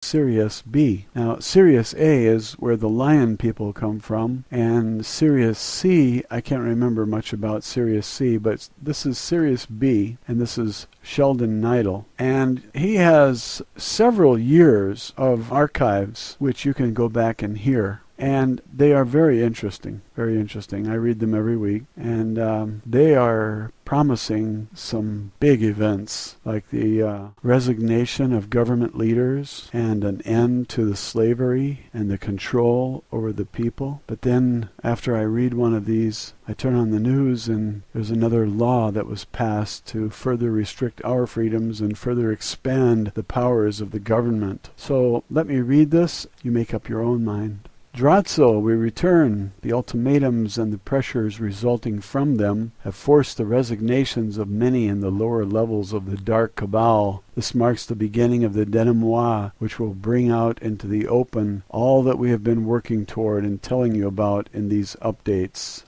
Sirius B. Now, Sirius A is where the lion people come from, and Sirius C, I can't remember much about Sirius C, but this is Sirius B, and this is Sheldan Nidle. And he has several years of archives which you can go back and hear. And they are very interesting, very interesting. I read them every week, and they are promising some big events, like the resignation of government leaders and an end to the slavery and the control over the people. But then, after I read one of these, I turn on the news and there's another law that was passed to further restrict our freedoms and further expand the powers of the government. So let me read this. You make up your own mind. Dratso, we return. The ultimatums and the pressures resulting from them have forced the resignations of many in the lower levels of the dark cabal. This marks the beginning of the denouement, which will bring out into the open all that we have been working toward and telling you about in these updates.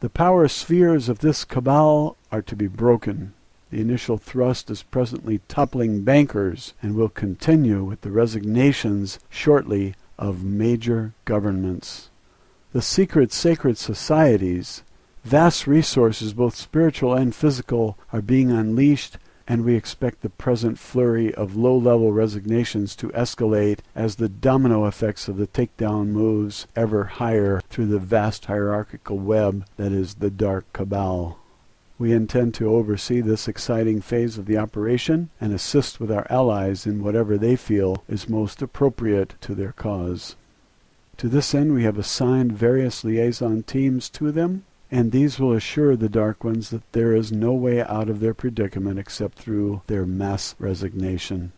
The power spheres of this cabal are to be broken. The initial thrust is presently toppling bankers and will continue with the resignations shortly of major governments. The secret sacred societies, vast resources both spiritual and physical, are being unleashed, and we expect the present flurry of low-level resignations to escalate as the domino effects of the takedown moves ever higher through the vast hierarchical web that is the dark cabal. We intend to oversee this exciting phase of the operation and assist with our allies in whatever they feel is most appropriate to their cause. To this end, we have assigned various liaison teams to them, and these will assure the Dark Ones that there is no way out of their predicament except through their mass resignation.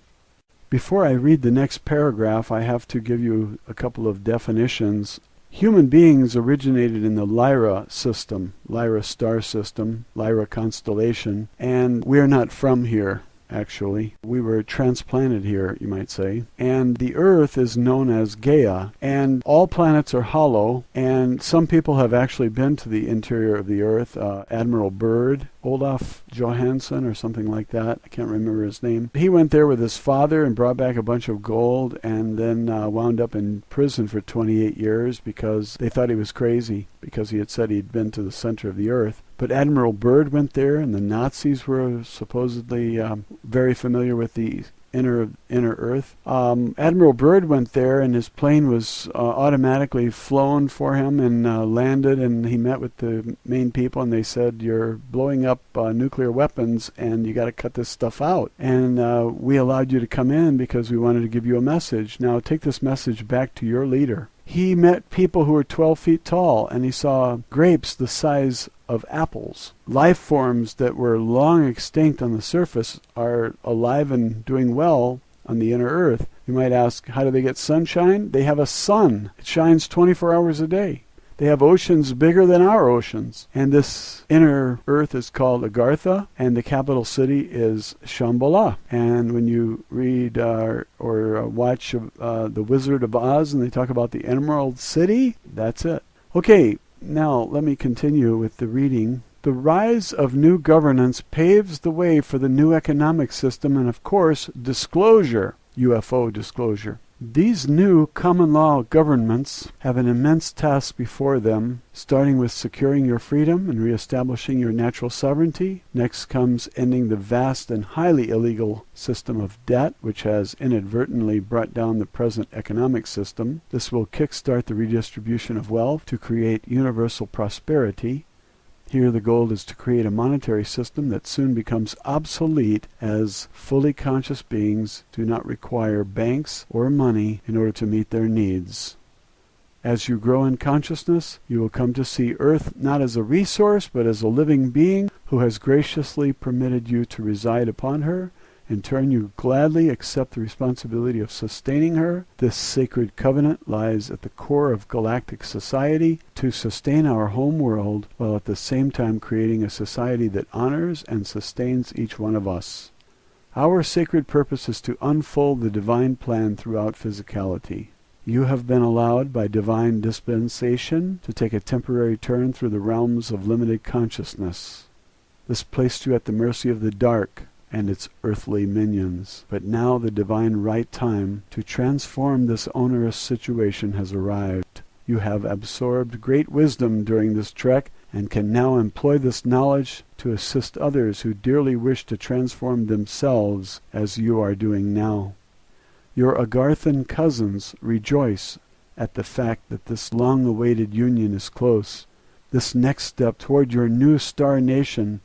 Before I read the next paragraph, I have to give you a couple of definitions. Human beings originated in the Lyra system, Lyra star system, Lyra constellation, and we're not from here, actually. We were transplanted here, you might say. And the Earth is known as Gaia, and all planets are hollow, and some people have actually been to the interior of the Earth. Admiral Byrd, Olaf Johansson or something like that. I can't remember his name. He went there with his father and brought back a bunch of gold, and then wound up in prison for 28 years because they thought he was crazy because he had said he'd been to the center of the Earth. But Admiral Byrd went there, and the Nazis were supposedly very familiar with the inner Earth. Admiral Byrd went there, and his plane was automatically flown for him and landed, and he met with the main people, and they said, "You're blowing up nuclear weapons, and you got to cut this stuff out. And we allowed you to come in because we wanted to give you a message. Now take this message back to your leader." He met people who were 12 feet tall, and he saw grapes the size of apples. Life forms that were long extinct on the surface are alive and doing well on the inner Earth. You might ask, how do they get sunshine? They have a sun. It shines 24 hours a day. They have oceans bigger than our oceans. And this inner Earth is called Agartha, and the capital city is Shambhala. And when you read or watch The Wizard of Oz and they talk about the Emerald City, that's it. Okay, now let me continue with the reading. The rise of new governance paves the way for the new economic system and, of course, disclosure, UFO disclosure. These new common law governments have an immense task before them, starting with securing your freedom and reestablishing your natural sovereignty. Next comes ending the vast and highly illegal system of debt, which has inadvertently brought down the present economic system. This will kickstart the redistribution of wealth to create universal prosperity. Here the goal is to create a monetary system that soon becomes obsolete, as fully conscious beings do not require banks or money in order to meet their needs. As you grow in consciousness, you will come to see Earth not as a resource, but as a living being who has graciously permitted you to reside upon her. In turn, you gladly accept the responsibility of sustaining her. This sacred covenant lies at the core of galactic society to sustain our home world, while at the same time creating a society that honors and sustains each one of us. Our sacred purpose is to unfold the divine plan throughout physicality. You have been allowed by divine dispensation to take a temporary turn through the realms of limited consciousness. This placed you at the mercy of the dark, and its earthly minions. But now the divine right time to transform this onerous situation has arrived. You have absorbed great wisdom during this trek, and can now employ this knowledge to assist others who dearly wish to transform themselves as you are doing now. Your Agarthan cousins rejoice at the fact that this long-awaited union is close. This next step toward your new star nation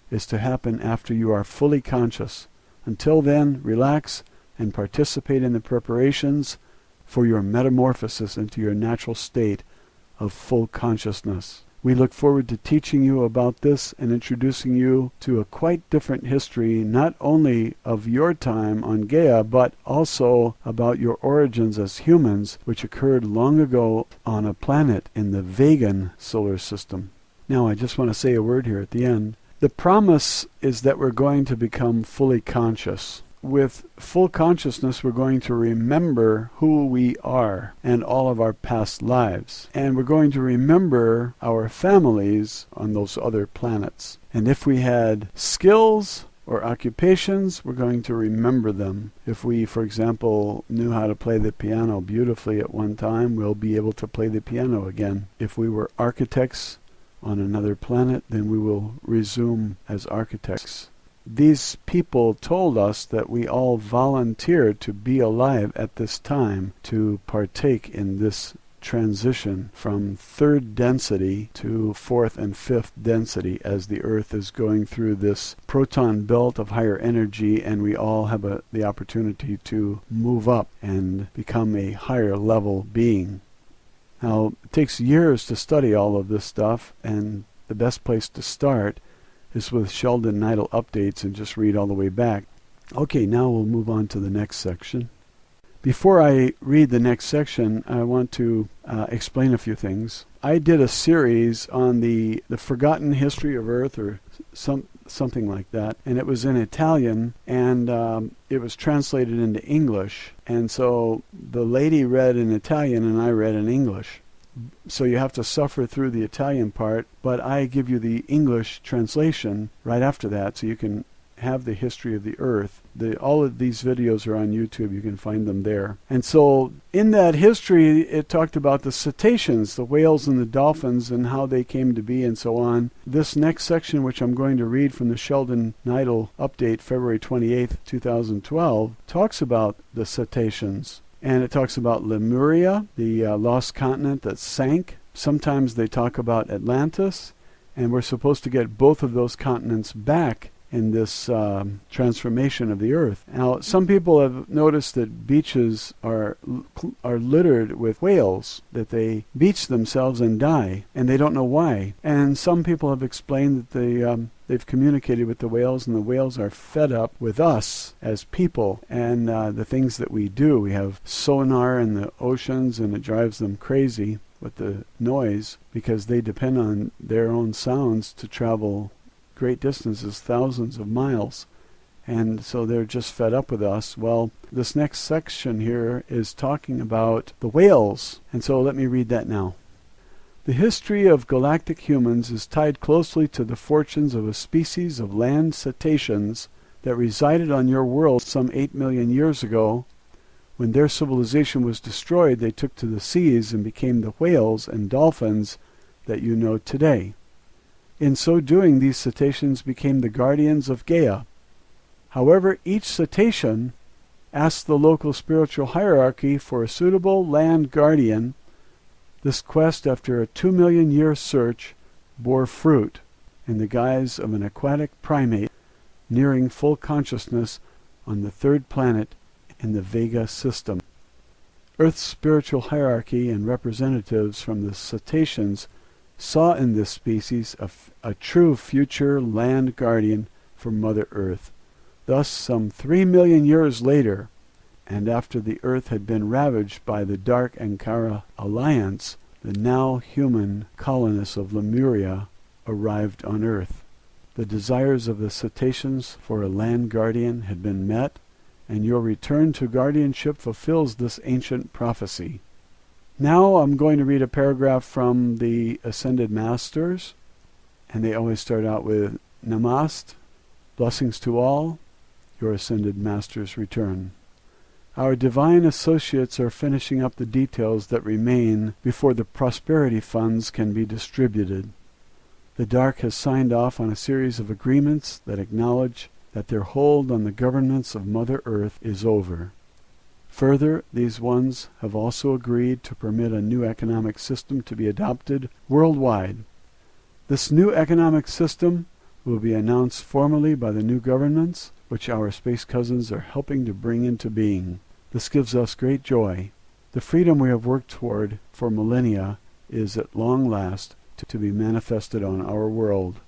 is to happen after you are fully conscious. Until then, relax and participate in the preparations for your metamorphosis into your natural state of full consciousness. We look forward to teaching you about this and introducing you to a quite different history, not only of your time on Gaia, but also about your origins as humans, which occurred long ago on a planet in the Vegan solar system. Now, I just want to say a word here at the end. The promise is that we're going to become fully conscious. With full consciousness, we're going to remember who we are and all of our past lives. And we're going to remember our families on those other planets. And if we had skills or occupations, we're going to remember them. If we, for example, knew how to play the piano beautifully at one time, we'll be able to play the piano again. If we were architects on another planet, then we will resume as architects. These people told us that we all volunteered to be alive at this time to partake in this transition from third density to fourth and fifth density as the Earth is going through this proton belt of higher energy, and we all have the opportunity to move up and become a higher level being. Now, it takes years to study all of this stuff, and the best place to start is with Sheldan Nidle updates and just read all the way back. Okay, now we'll move on to the next section. Before I read the next section, I want to explain a few things. I did a series on the forgotten history of Earth, or something like that, and it was in Italian, and it was translated into English. And so the lady read in Italian and I read in English. So you have to suffer through the Italian part, but I give you the English translation right after that, so you can have the history of the Earth. All of these videos are on YouTube. You can find them there. And so in that history, it talked about the cetaceans, the whales and the dolphins, and how they came to be and so on. This next section, which I'm going to read from the Sheldan Nidle update, February 28th, 2012, talks about the cetaceans. And it talks about Lemuria, the lost continent that sank. Sometimes they talk about Atlantis, and we're supposed to get both of those continents back in this transformation of the Earth. Now, some people have noticed that beaches are littered with whales, that they beach themselves and die, and they don't know why. And some people have explained that they've communicated with the whales, and the whales are fed up with us as people and the things that we do. We have sonar in the oceans, and it drives them crazy with the noise because they depend on their own sounds to travel great distances, thousands of miles. And so they're just fed up with us. Well, this next section here is talking about the whales. And so let me read that now. The history of galactic humans is tied closely to the fortunes of a species of land cetaceans that resided on your world some 8 million years ago. When their civilization was destroyed, they took to the seas and became the whales and dolphins that you know today. In so doing, these cetaceans became the guardians of Gaia. However, each cetacean asked the local spiritual hierarchy for a suitable land guardian. This quest, after a 2 million year search, bore fruit in the guise of an aquatic primate nearing full consciousness on the third planet in the Vega system. Earth's spiritual hierarchy and representatives from the cetaceans saw in this species a true future land guardian for Mother Earth. Thus, some 3 million years later, and after the Earth had been ravaged by the Dark Ankara Alliance, the now human colonists of Lemuria arrived on Earth. The desires of the cetaceans for a land guardian had been met, and your return to guardianship fulfills this ancient prophecy. Now I'm going to read a paragraph from the Ascended Masters, and they always start out with Namast, blessings to all, your ascended Master's return. Our divine associates are finishing up the details that remain before the prosperity funds can be distributed. The Dark has signed off on a series of agreements that acknowledge that their hold on the governments of Mother Earth is over. Further, these ones have also agreed to permit a new economic system to be adopted worldwide. This new economic system will be announced formally by the new governments, which our space cousins are helping to bring into being. This gives us great joy. The freedom we have worked toward for millennia is at long last to be manifested on our world.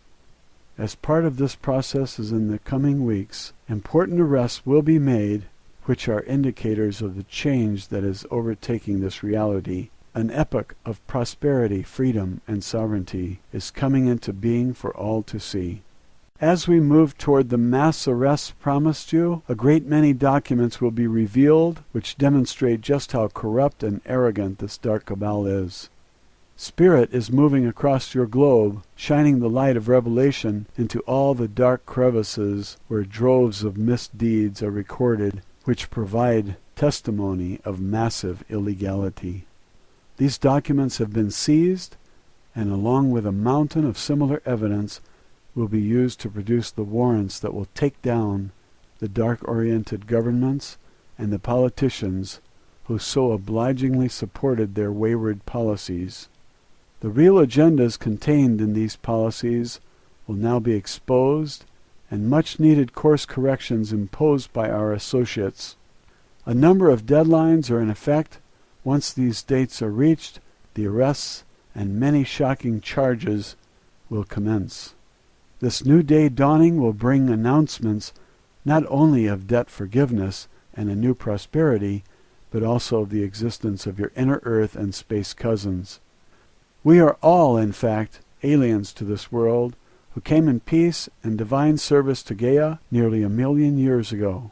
As part of this process is in the coming weeks, important arrests will be made which are indicators of the change that is overtaking this reality. An epoch of prosperity, freedom, and sovereignty is coming into being for all to see. As we move toward the mass arrests promised you, a great many documents will be revealed which demonstrate just how corrupt and arrogant this dark cabal is. Spirit is moving across your globe, shining the light of revelation into all the dark crevices where droves of misdeeds are recorded, which provide testimony of massive illegality. These documents have been seized, and along with a mountain of similar evidence, will be used to produce the warrants that will take down the dark-oriented governments and the politicians who so obligingly supported their wayward policies. The real agendas contained in these policies will now be exposed, and much-needed course corrections imposed by our associates. A number of deadlines are in effect. Once these dates are reached, the arrests and many shocking charges will commence. This new day dawning will bring announcements not only of debt forgiveness and a new prosperity, but also of the existence of your inner earth and space cousins. We are all, in fact, aliens to this world, who came in peace and divine service to Gaia nearly 1,000,000 years ago.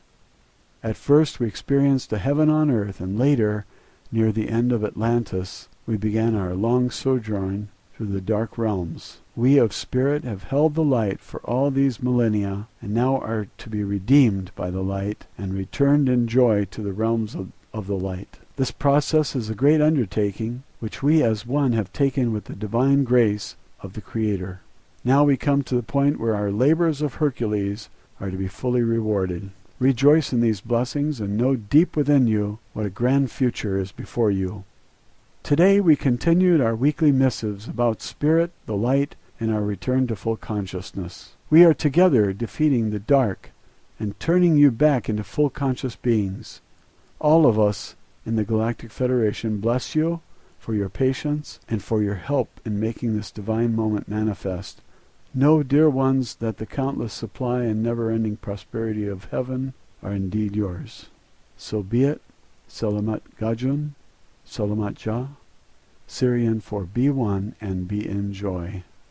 At first we experienced a heaven on earth, and later, near the end of Atlantis, we began our long sojourn through the dark realms. We of spirit have held the light for all these millennia, and now are to be redeemed by the light and returned in joy to the realms of the light. This process is a great undertaking, which we as one have taken with the divine grace of the Creator. Now we come to the point where our labors of Hercules are to be fully rewarded. Rejoice in these blessings and know deep within you what a grand future is before you. Today we continued our weekly missives about spirit, the light, and our return to full consciousness. We are together defeating the dark and turning you back into full conscious beings. All of us in the Galactic Federation bless you for your patience and for your help in making this divine moment manifest. Know, dear ones, that the countless supply and never-ending prosperity of heaven are indeed yours. So be it. Selamat Gajun, Selamat Jah, Syrian for be one and be in joy.